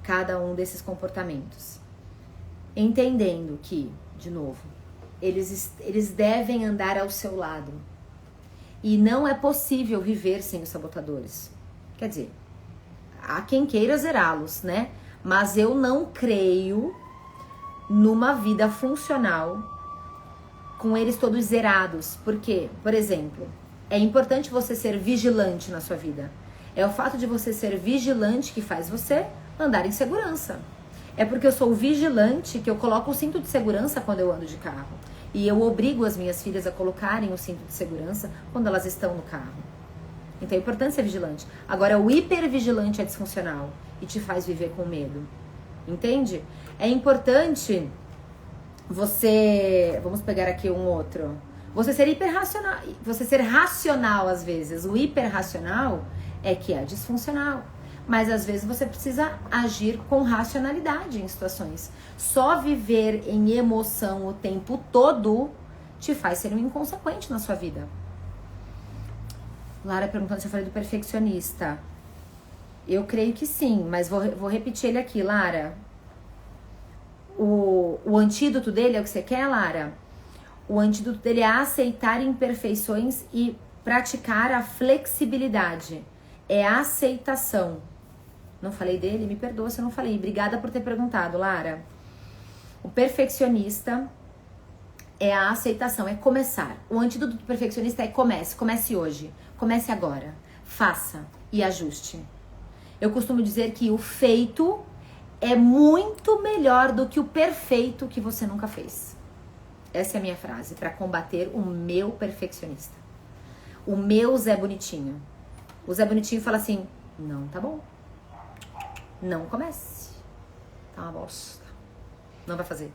cada um desses comportamentos. Entendendo que, de novo, eles devem andar ao seu lado. E não é possível viver sem os sabotadores. Quer dizer, há quem queira zerá-los, né? Mas eu não creio numa vida funcional com eles todos zerados. Porque, por exemplo, é importante você ser vigilante na sua vida. É o fato de você ser vigilante que faz você andar em segurança. É porque eu sou vigilante que eu coloco o cinto de segurança quando eu ando de carro. E eu obrigo as minhas filhas a colocarem o cinto de segurança quando elas estão no carro. Então é importante ser vigilante. Agora, o hipervigilante é disfuncional e te faz viver com medo. Entende? É importante você... Vamos pegar aqui um outro. Você ser hiperracional. Você ser racional às vezes. O hiperracional é que é disfuncional. Mas às vezes você precisa agir com racionalidade em situações. Só viver em emoção o tempo todo te faz ser um inconsequente na sua vida. Lara perguntando se eu falei do perfeccionista. Eu creio que sim, mas vou repetir ele aqui, Lara. O antídoto dele é o que você quer, Lara? O antídoto dele é aceitar imperfeições e praticar a flexibilidade. É a aceitação. Não falei dele? Me perdoa se eu não falei. Obrigada por ter perguntado, Lara. O perfeccionista é a aceitação, é começar. O antídoto do perfeccionista é comece hoje. Comece agora. Faça e ajuste. Eu costumo dizer que o feito é muito melhor do que o perfeito que você nunca fez. Essa é a minha frase para combater o meu perfeccionista. O meu Zé Bonitinho. O Zé Bonitinho fala assim: não, tá bom. Não comece. Tá uma bosta. Não vai fazer.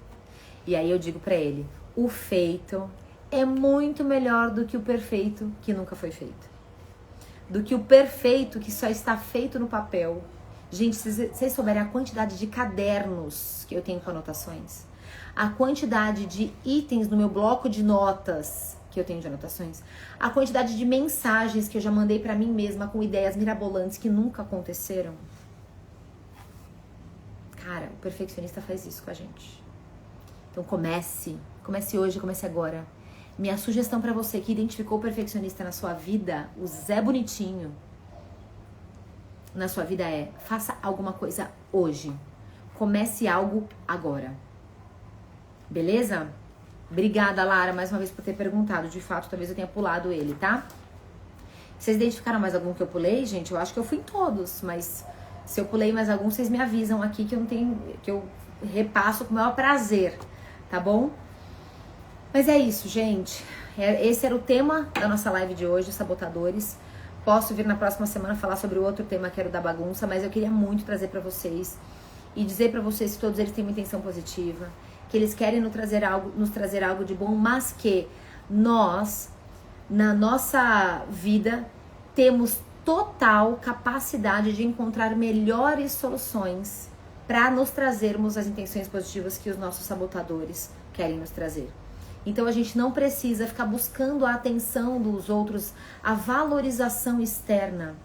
E aí eu digo pra ele: o feito é muito melhor do que o perfeito que nunca foi feito. Do que o perfeito que só está feito no papel. Gente, se vocês souberem a quantidade de cadernos que eu tenho com anotações, a quantidade de itens no meu bloco de notas que eu tenho de anotações, a quantidade de mensagens que eu já mandei pra mim mesma com ideias mirabolantes que nunca aconteceram. Cara, o perfeccionista faz isso com a gente. Então comece hoje, comece agora. Minha sugestão pra você que identificou o perfeccionista na sua vida, o Zé Bonitinho, na sua vida é: faça alguma coisa hoje. Comece algo agora. Beleza? Obrigada, Lara, mais uma vez por ter perguntado. De fato, talvez eu tenha pulado ele, tá? Vocês identificaram mais algum que eu pulei, gente? Eu acho que eu fui em todos, mas se eu pulei mais algum, vocês me avisam aqui que eu não tenho, que eu repasso com o maior prazer, tá bom? Mas é isso, gente. Esse era o tema da nossa live de hoje, sabotadores. Posso vir na próxima semana falar sobre o outro tema que era o da bagunça, mas eu queria muito trazer pra vocês e dizer pra vocês que todos eles têm uma intenção positiva, que eles querem nos trazer algo de bom, mas que nós, na nossa vida, temos total capacidade de encontrar melhores soluções para nos trazermos as intenções positivas que os nossos sabotadores querem nos trazer. Então a gente não precisa ficar buscando a atenção dos outros, a valorização externa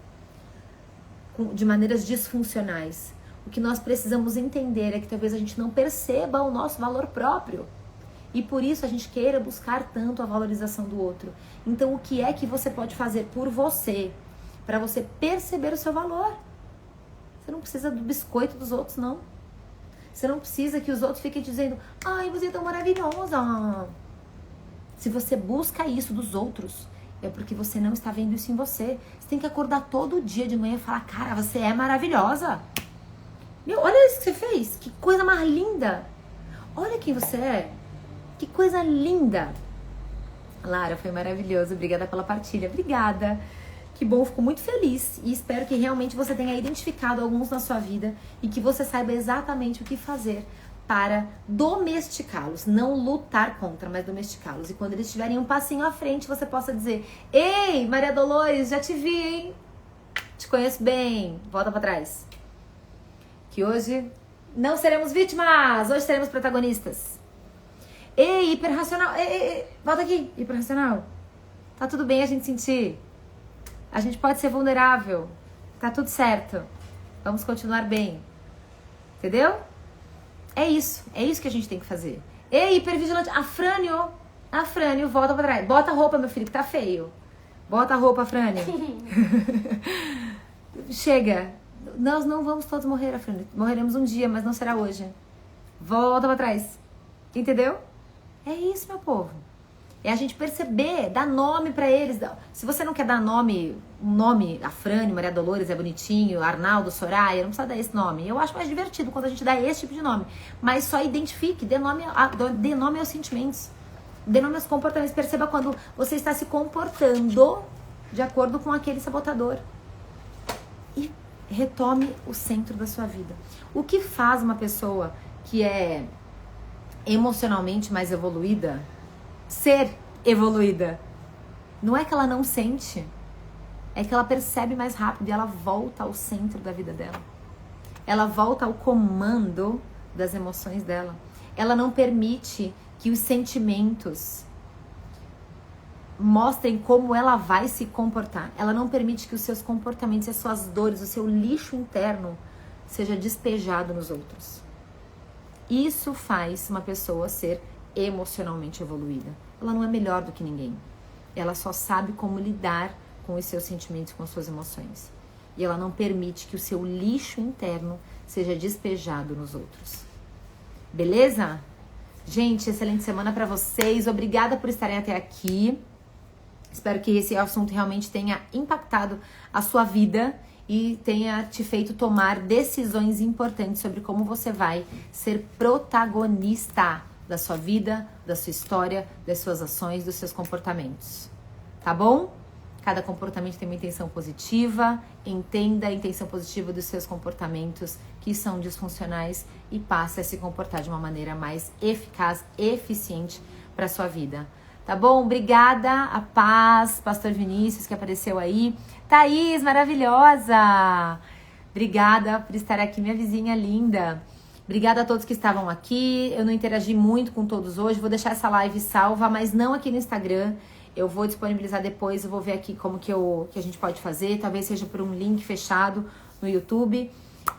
de maneiras disfuncionais. O que nós precisamos entender é que talvez a gente não perceba o nosso valor próprio. E por isso a gente queira buscar tanto a valorização do outro. Então o que é que você pode fazer por você, para você perceber o seu valor? Você não precisa do biscoito dos outros, não. Você não precisa que os outros fiquem dizendo: ai, você é tão maravilhosa. Se você busca isso dos outros, é porque você não está vendo isso em você. Você tem que acordar todo dia de manhã e falar: cara, você é maravilhosa. Meu, olha isso que você fez. Que coisa mais linda. Olha quem você é. Que coisa linda. Lara, foi maravilhoso. Obrigada pela partilha. Obrigada. Que bom, fico muito feliz. E espero que realmente você tenha identificado alguns na sua vida e que você saiba exatamente o que fazer para domesticá-los. Não lutar contra, mas domesticá-los. E quando eles estiverem um passinho à frente, você possa dizer: ei, Maria Dolores, já te vi, hein? Te conheço bem. Volta pra trás. Que hoje não seremos vítimas. Hoje seremos protagonistas. Ei, hiperracional. Ei, volta aqui, hiperracional. Tá tudo bem a gente sentir. A gente pode ser vulnerável. Tá tudo certo. Vamos continuar bem. Entendeu? É isso que a gente tem que fazer. Ei, hipervigilante. Afrânio, volta pra trás. Bota a roupa, meu filho, que tá feio. Bota a roupa, Afrânio. Chega. Nós não vamos todos morrer, Afrânio. Morreremos um dia, mas não será hoje. Volta pra trás. Entendeu? É isso, meu povo. É a gente perceber, dar nome pra eles. Se você não quer dar nome, um nome, Afrânio, Maria Dolores é bonitinho, Arnaldo, Soraya, não precisa dar esse nome. Eu acho mais divertido quando a gente dá esse tipo de nome. Mas só identifique, dê nome aos sentimentos. Dê nome aos comportamentos. Perceba quando você está se comportando de acordo com aquele sabotador. E retome o centro da sua vida. O que faz uma pessoa que é emocionalmente mais evoluída ser evoluída? Não é que ela não sente, é que ela percebe mais rápido e ela volta ao centro da vida dela. Ela volta ao comando das emoções dela. Ela não permite que os sentimentos mostrem como ela vai se comportar. Ela não permite que os seus comportamentos, as suas dores, o seu lixo interno seja despejado nos outros. Isso faz uma pessoa ser emocionalmente evoluída. Ela não é melhor do que ninguém. Ela só sabe como lidar com os seus sentimentos, com as suas emoções. E ela não permite que o seu lixo interno seja despejado nos outros. Beleza? Gente, excelente semana pra vocês. Obrigada por estarem até aqui. Espero que esse assunto realmente tenha impactado a sua vida e tenha te feito tomar decisões importantes sobre como você vai ser protagonista da sua vida, da sua história, das suas ações, dos seus comportamentos. Tá bom? Cada comportamento tem uma intenção positiva. Entenda a intenção positiva dos seus comportamentos que são disfuncionais e passe a se comportar de uma maneira mais eficaz, eficiente para sua vida. Tá bom? Obrigada, a paz, Pastor Vinícius, que apareceu aí. Thaís, maravilhosa! Obrigada por estar aqui, minha vizinha linda. Obrigada a todos que estavam aqui. Eu não interagi muito com todos hoje. Vou deixar essa live salva, mas não aqui no Instagram. Eu vou disponibilizar depois. Eu vou ver aqui como que a gente pode fazer. Talvez seja por um link fechado no YouTube.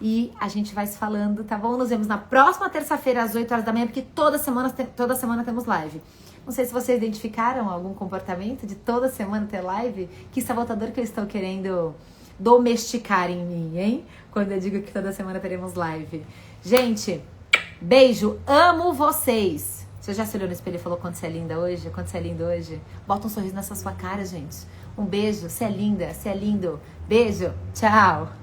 E a gente vai se falando, tá bom? Nos vemos na próxima terça-feira, às 8 horas da manhã, porque toda semana temos live. Não sei se vocês identificaram algum comportamento de toda semana ter live. Que sabotador que eu estou querendo domesticar em mim, hein? Quando eu digo que toda semana teremos live. Gente, beijo, amo vocês! Você já se olhou no espelho e falou quanto você é linda hoje? Quanto você é lindo hoje? Bota um sorriso nessa sua cara, gente. Um beijo, você é linda, você é lindo. Beijo, tchau.